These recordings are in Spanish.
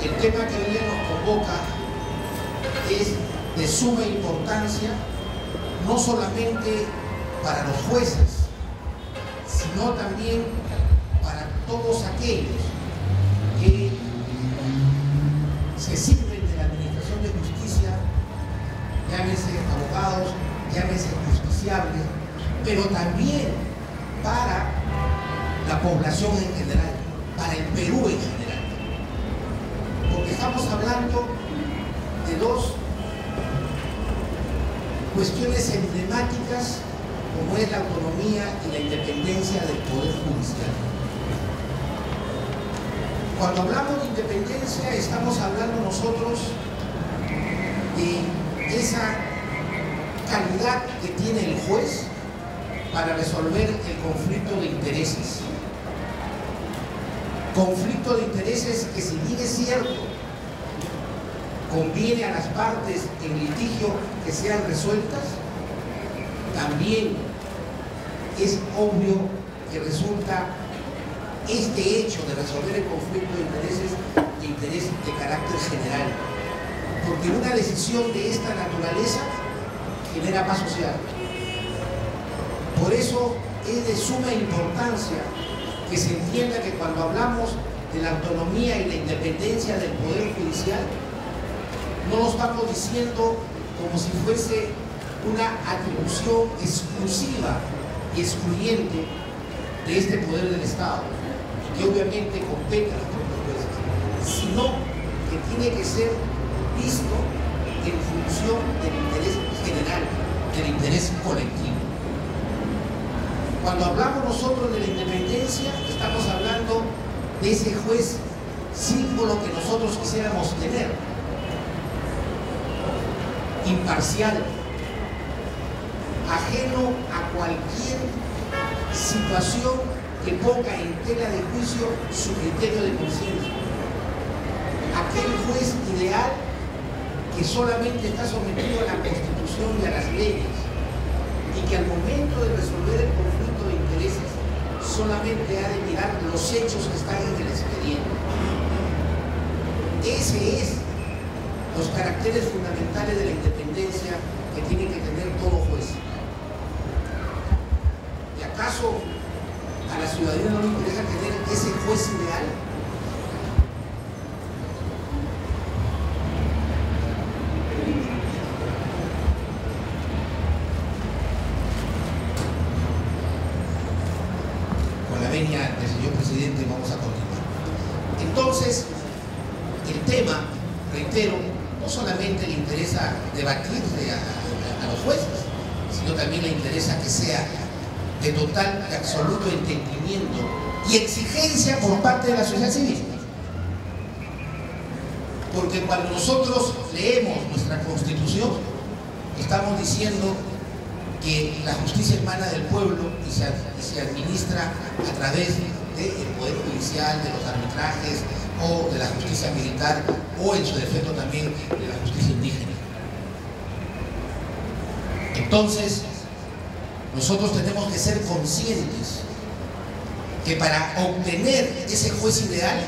El tema que hoy día nos convoca es de suma importancia, no solamente para los jueces, sino también para todos aquellos que se sirven de la administración de justicia, llámese abogados, llámese justiciables, pero también para la población en general, para el Perú en general. Porque estamos hablando de dos cuestiones emblemáticas como es la autonomía y la independencia del Poder Judicial. Cuando hablamos de independencia estamos hablando nosotros de esa calidad que tiene el juez para resolver el conflicto de intereses. Conflicto de intereses que, si bien es cierto, conviene a las partes en litigio que sean resueltas, también es obvio que resulta este hecho de resolver el conflicto de intereses de interés de carácter general, porque una decisión de esta naturaleza genera paz social. Por eso es de suma importancia que se entienda que cuando hablamos de la autonomía y la independencia del Poder Judicial, no lo estamos diciendo como si fuese una atribución exclusiva y excluyente de este poder del Estado, que obviamente compete a los propios jueces, sino que tiene que ser visto en función del interés general, del interés colectivo. Cuando hablamos nosotros de la independencia, estamos hablando de ese juez símbolo que nosotros quisiéramos tener, imparcial, ajeno a cualquier situación que ponga en tela de juicio su criterio de conciencia. Aquel juez ideal que solamente está sometido a la Constitución y a las leyes, y que al momento de resolver el conflicto de intereses solamente ha de mirar los hechos que están en el expediente. Ese es los caracteres fundamentales de la independencia que tiene que tener todo juez. ¿Y acaso a la ciudadanía no le interesa tener ese juez ideal? Con la venia del señor presidente vamos a continuar. Entonces, el tema, reitero, no solamente le interesa debatirle a los jueces, sino también le interesa que sea de total, de absoluto entendimiento y exigencia por parte de la sociedad civil. Porque cuando nosotros leemos nuestra Constitución, estamos diciendo que la justicia emana del pueblo y se administra a través del Poder Judicial, de los arbitrajes o de la justicia militar, o en su defecto también de la justicia indígena. Entonces, nosotros tenemos que ser conscientes que para obtener ese juez ideal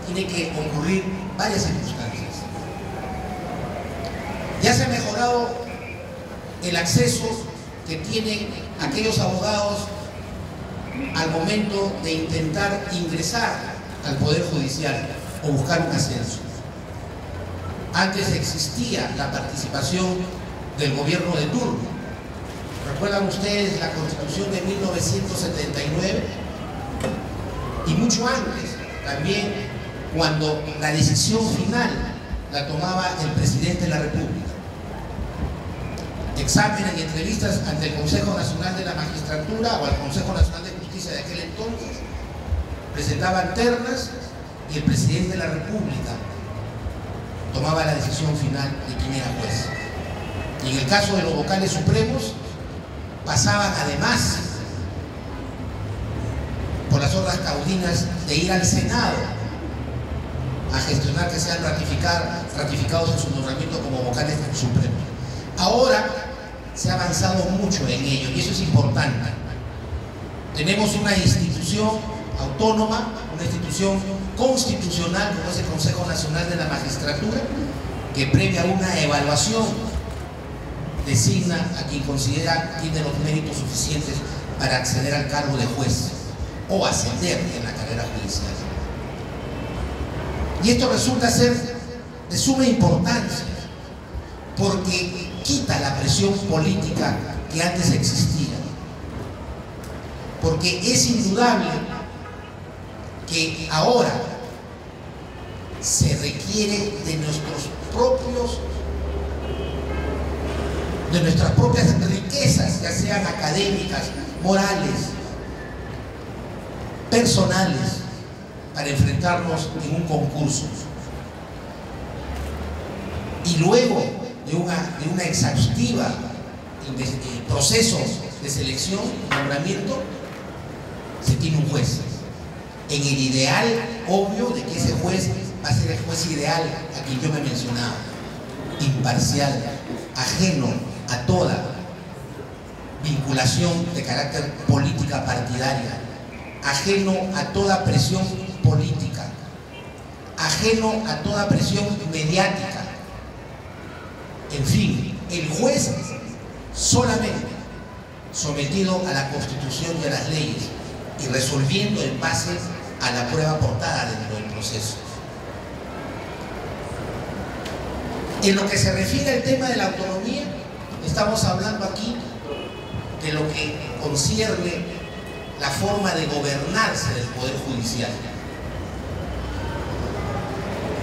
tiene que concurrir varias circunstancias. Ya se ha mejorado el acceso que tienen aquellos abogados al momento de intentar ingresar al Poder Judicial o buscar un ascenso. Antes existía la participación del gobierno de turno. ¿Recuerdan ustedes la Constitución de 1979? Y mucho antes, también, cuando la decisión final la tomaba el presidente de la República. Exámenes y entrevistas ante el Consejo Nacional de la Magistratura o al Consejo Nacional de Justicia de aquel entonces, presentaban ternas y el presidente de la República tomaba la decisión final de quién era juez. Y en el caso de los vocales supremos, pasaban además por las hordas caudinas de ir al Senado a gestionar que sean ratificados en su nombramiento como vocales supremos. Ahora se ha avanzado mucho en ello y eso es importante. Tenemos una institución autónoma, una institución constitucional como es el Consejo Nacional de la Magistratura, que previa una evaluación designa a quien considera tiene los méritos suficientes para acceder al cargo de juez o ascender en la carrera judicial. Y esto resulta ser de suma importancia porque quita la presión política que antes existía, porque es indudable que ahora se requiere de nuestras propias riquezas, ya sean académicas, morales, personales, para enfrentarnos en un concurso. Y luego de una exhaustiva proceso de selección y nombramiento, se tiene un juez. En el ideal obvio de que ese juez va a ser el juez ideal a quien yo me mencionaba, imparcial, ajeno a toda vinculación de carácter política partidaria, ajeno a toda presión política, ajeno a toda presión mediática. En fin, el juez solamente sometido a la Constitución y a las leyes y resolviendo en base a la prueba aportada dentro del proceso. En lo que se refiere al tema de la autonomía, estamos hablando aquí de lo que concierne la forma de gobernarse del Poder Judicial.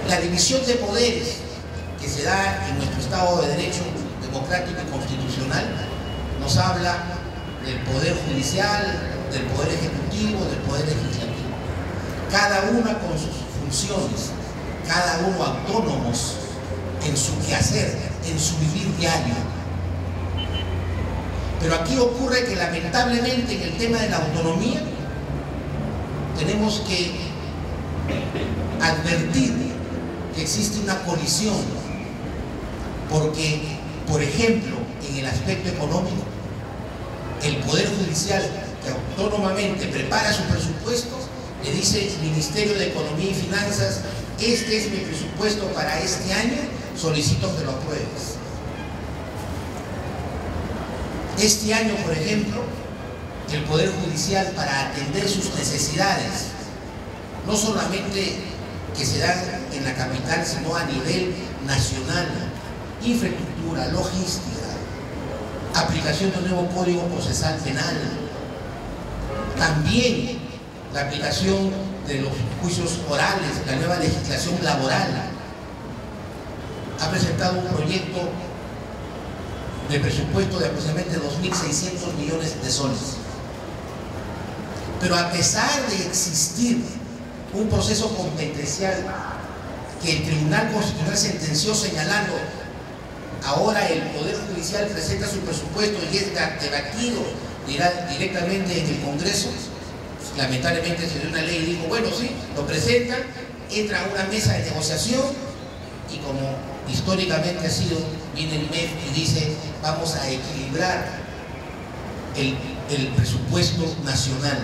La división de poderes que se da en nuestro Estado de Derecho democrático y constitucional nos habla del Poder Judicial, del Poder Ejecutivo, del Poder Legislativo. Cada una con sus funciones, cada uno autónomos en su quehacer, en su vivir diario. Pero aquí ocurre que lamentablemente en el tema de la autonomía tenemos que advertir que existe una colisión, porque, por ejemplo, en el aspecto económico, el Poder Judicial, que autónomamente prepara su presupuesto, le dice al Ministerio de Economía y Finanzas: este es mi presupuesto para este año, solicito que lo apruebes. Este año, por ejemplo, el Poder Judicial, para atender sus necesidades, no solamente que se dan en la capital, sino a nivel nacional, infraestructura, logística, aplicación del nuevo Código Procesal Penal, también la aplicación de los juicios orales, la nueva legislación laboral, ha presentado un proyecto de presupuesto de aproximadamente 2.600 millones de soles. Pero a pesar de existir un proceso competencial que el Tribunal Constitucional sentenció señalando, ahora el Poder Judicial presenta su presupuesto y es debatido directamente en el Congreso, pues, lamentablemente se dio una ley y dijo, bueno, sí, lo presentan, entra a una mesa de negociación y como históricamente ha sido, viene el MEF y dice, vamos a equilibrar el presupuesto nacional.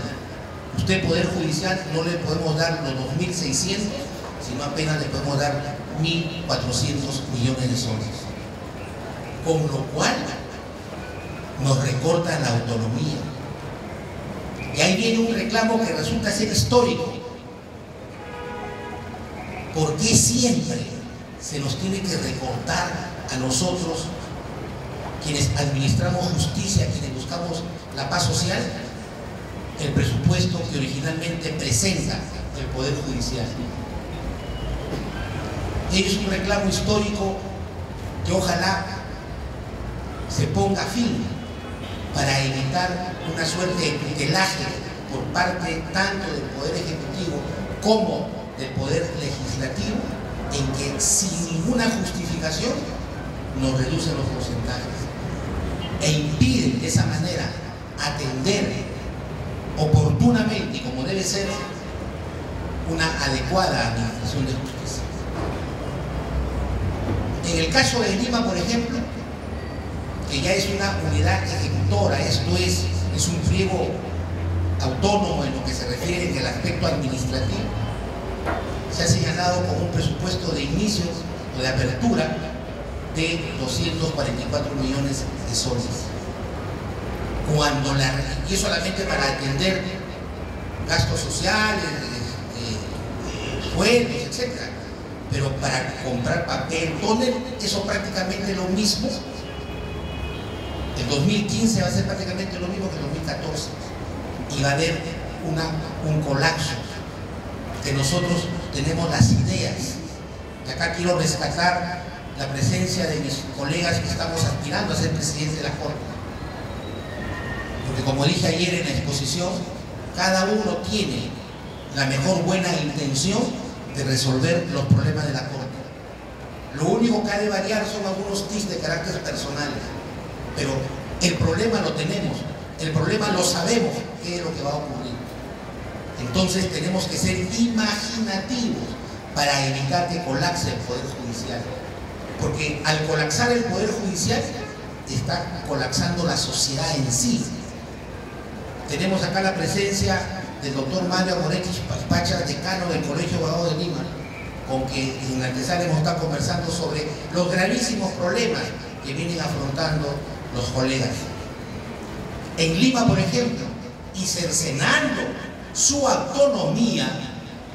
Usted, Poder Judicial, no le podemos dar los 2.600, sino apenas le podemos dar 1.400 millones de soles. Con lo cual nos recortan la autonomía. Y ahí viene un reclamo que resulta ser histórico. ¿Por qué siempre se nos tiene que recortar a nosotros, quienes administramos justicia, quienes buscamos la paz social, el presupuesto que originalmente presenta el Poder Judicial? Y es un reclamo histórico que ojalá se ponga fin para evitar una suerte de tutelaje por parte tanto del Poder Ejecutivo como del Poder Legislativo, en que sin ninguna justificación nos reducen los porcentajes e impiden de esa manera atender oportunamente y como debe ser una adecuada administración de justicia. En el caso de Lima, por ejemplo, que ya es una unidad ejecutora, esto es un pliego autónomo en lo que se refiere en el aspecto administrativo, se ha señalado como un presupuesto de inicio o de apertura de 244 millones de soles. Y solamente para atender gastos sociales, sueldos, etc. Pero para comprar papel, tóner, eso prácticamente lo mismo. El 2015 va a ser prácticamente lo mismo que el 2014. Y va a haber un colapso. Que nosotros tenemos las ideas. Y acá quiero rescatar la presencia de mis colegas que estamos aspirando a ser presidentes de la Corte. Porque como dije ayer en la exposición, cada uno tiene la mejor buena intención de resolver los problemas de la Corte. Lo único que ha de variar son algunos tics de carácter personales. Pero el problema lo tenemos, el problema lo sabemos, qué es lo que va a ocurrir. Entonces tenemos que ser imaginativos para evitar que colapse el Poder Judicial. Porque al colapsar el Poder Judicial, está colapsando la sociedad en sí. Tenemos acá la presencia del doctor Mario Amoretti Pacha, decano del Colegio de Abogados de Lima, con que en la antesala hemos estado conversando sobre los gravísimos problemas que vienen afrontando los colegas. En Lima, por ejemplo, y cercenando su autonomía,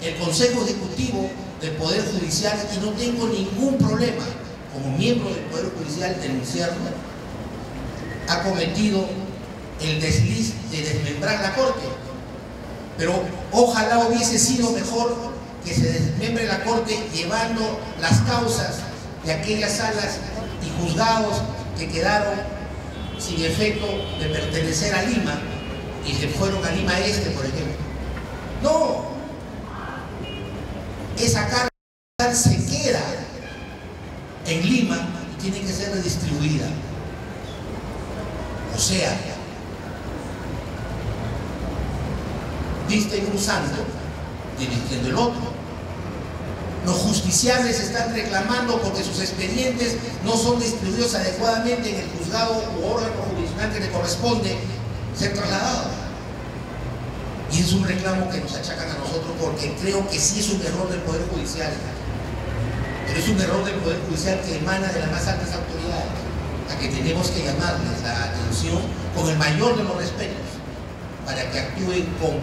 el Consejo Ejecutivo del Poder Judicial, y no tengo ningún problema como miembro del Poder Judicial denunciarlo, ha cometido el desliz de desmembrar la Corte. Pero ojalá hubiese sido mejor que se desmembre la Corte llevando las causas de aquellas salas y juzgados que quedaron sin efecto de pertenecer a Lima y se fueron a Lima Este, por ejemplo. No, esa carga se queda en Lima y tiene que ser redistribuida. O sea, visten un santo y vistiendo el otro. Los justiciables están reclamando porque sus expedientes no son distribuidos adecuadamente en el juzgado u órgano jurisdiccional que le corresponde ser trasladado. Y es un reclamo que nos achacan a nosotros porque creo que sí es un error del Poder Judicial. Pero es un error del Poder Judicial que emana de las más altas autoridades, a que tenemos que llamarles la atención con el mayor de los respetos para que actúen con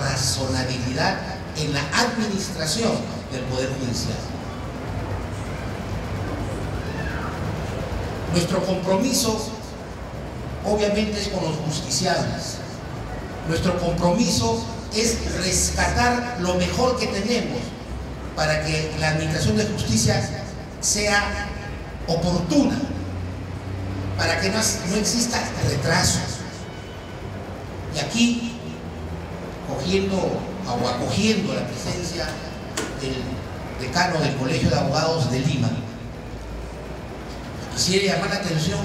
razonabilidad en la administración del Poder Judicial. Nuestro compromiso obviamente es con los justiciables. Nuestro compromiso es rescatar lo mejor que tenemos para que la administración de justicia sea oportuna, para que no exista retrasos. Y aquí, acogiendo la presencia del decano del Colegio de Abogados de Lima, quisiera llamar la atención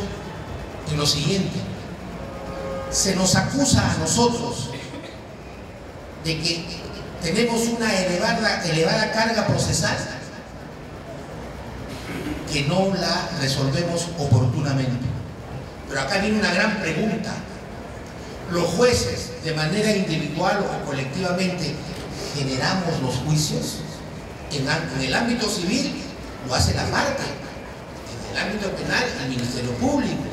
en lo siguiente. Se nos acusa a nosotros de que tenemos una elevada carga procesal que no la resolvemos oportunamente. Pero acá viene una gran pregunta. ¿Los jueces, de manera individual o colectivamente, generamos los juicios? En el ámbito civil lo hace la parte, en el ámbito penal el Ministerio Público.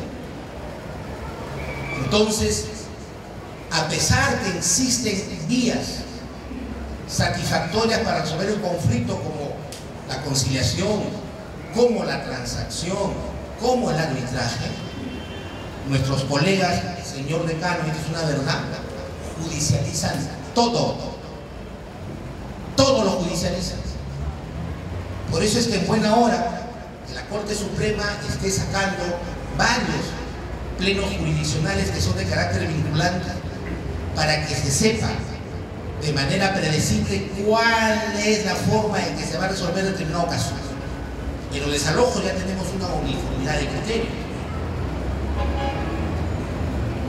Entonces, a pesar que existen vías satisfactorias para resolver un conflicto como la conciliación, como la transacción, como el arbitraje, nuestros colegas, señor decano, y es una verdad, judicializan todo lo judicializan. Por eso es que en buena hora que la Corte Suprema esté sacando varios plenos jurisdiccionales que son de carácter vinculante para que se sepa de manera predecible cuál es la forma en que se va a resolver determinado caso. En los desalojos ya tenemos una uniformidad de criterio.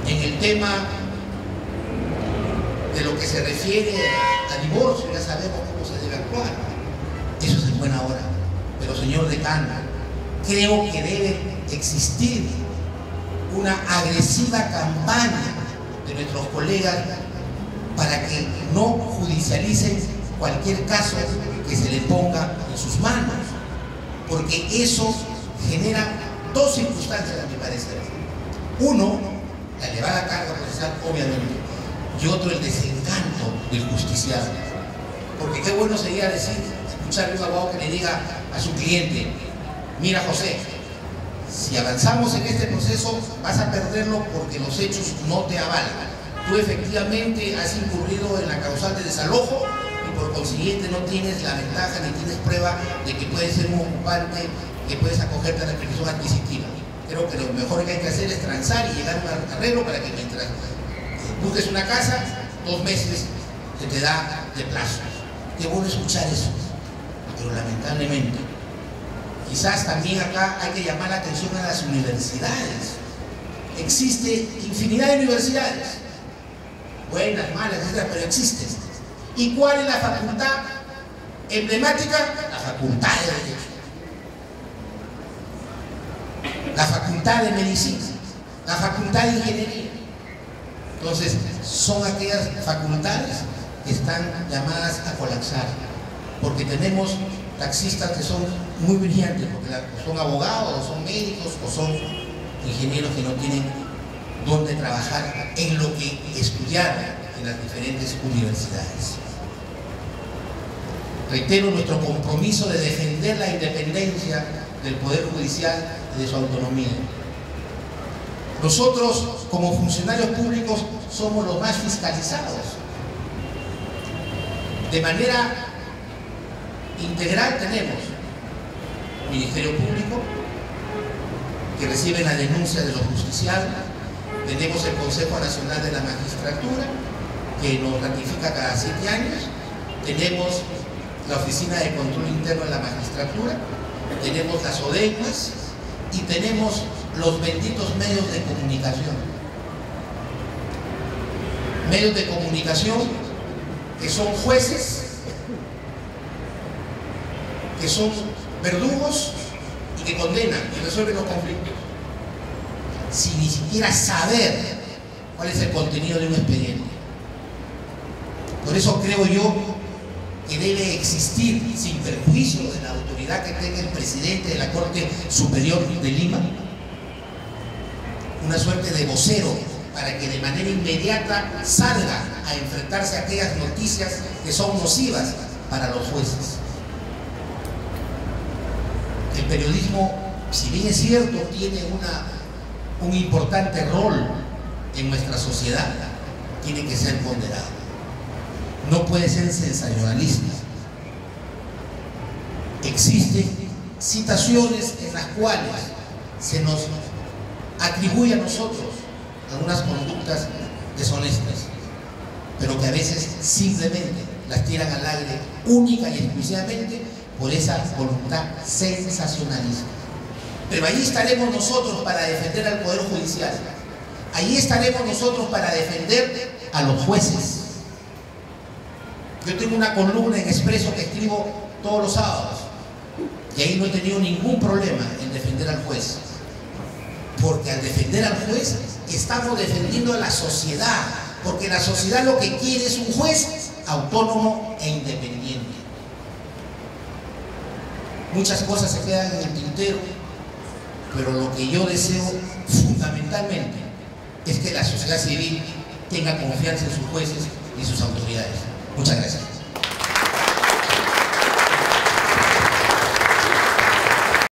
En el tema de lo que se refiere a divorcio ya sabemos cómo se debe actuar. Eso es en buena hora. Pero señor decano, creo que debe existir una agresiva campaña de nuestros colegas para que no judicialicen cualquier caso que se le ponga en sus manos, porque eso genera dos circunstancias, a mi parecer. Uno, la elevada carga procesal, obviamente, y otro, el desencanto del justiciable. Porque qué bueno sería escuchar a un abogado que le diga a su cliente: mira, José, si avanzamos en este proceso vas a perderlo porque los hechos no te avalan. Tú efectivamente has incurrido en la causal de desalojo y por consiguiente no tienes la ventaja ni tienes prueba de que puedes ser un ocupante, que puedes acogerte a la permisión adquisitiva. Creo que lo mejor que hay que hacer es transar y llegar a un arreglo para que mientras busques una casa, 2 meses se te da de plazo. Qué bueno escuchar eso, pero lamentablemente quizás también acá hay que llamar la atención a las universidades. Existe infinidad de universidades, buenas, malas, etcétera, pero existen. ¿Y cuál es la facultad emblemática? La facultad de Derecho, la facultad de Medicina, la facultad de Ingeniería. Entonces, son aquellas facultades que están llamadas a colapsar, porque tenemos taxistas que son muy brillantes, porque son abogados, o son médicos, o son ingenieros que no tienen dónde trabajar en lo que estudiaron en las diferentes universidades. Reitero nuestro compromiso de defender la independencia del Poder Judicial y de su autonomía. Nosotros, como funcionarios públicos, somos los más fiscalizados. De manera integral tenemos Ministerio Público, que recibe la denuncia de los justiciables, tenemos el Consejo Nacional de la Magistratura, que nos ratifica cada 7 años, tenemos la Oficina de Control Interno de la Magistratura, tenemos las ODECMAS y tenemos los benditos medios de comunicación. Medios de comunicación que son jueces, que son verdugos y que condenan y resuelven los conflictos, sin ni siquiera saber cuál es el contenido de un expediente. Por eso creo yo que debe existir, sin perjuicio de la autoridad que tenga el presidente de la Corte Superior de Lima, una suerte de vocero para que de manera inmediata salga a enfrentarse a aquellas noticias que son nocivas para los jueces. El periodismo, si bien es cierto, tiene un importante rol en nuestra sociedad, tiene que ser ponderado. No puede ser sensacionalista. Existen situaciones en las cuales se nos atribuye a nosotros algunas conductas deshonestas, pero que a veces simplemente las tiran al aire única y exclusivamente por esa voluntad sensacionalista. Pero ahí estaremos nosotros para defender al Poder Judicial. Ahí estaremos nosotros para defender a los jueces. Yo tengo una columna en Expreso que escribo todos los sábados y ahí no he tenido ningún problema en defender al juez, porque al defender al juez estamos defendiendo a la sociedad, porque la sociedad lo que quiere es un juez autónomo e independiente. Muchas cosas se quedan en el tintero, pero lo que yo deseo fundamentalmente es que la sociedad civil tenga confianza en sus jueces y sus autoridades. Muchas gracias.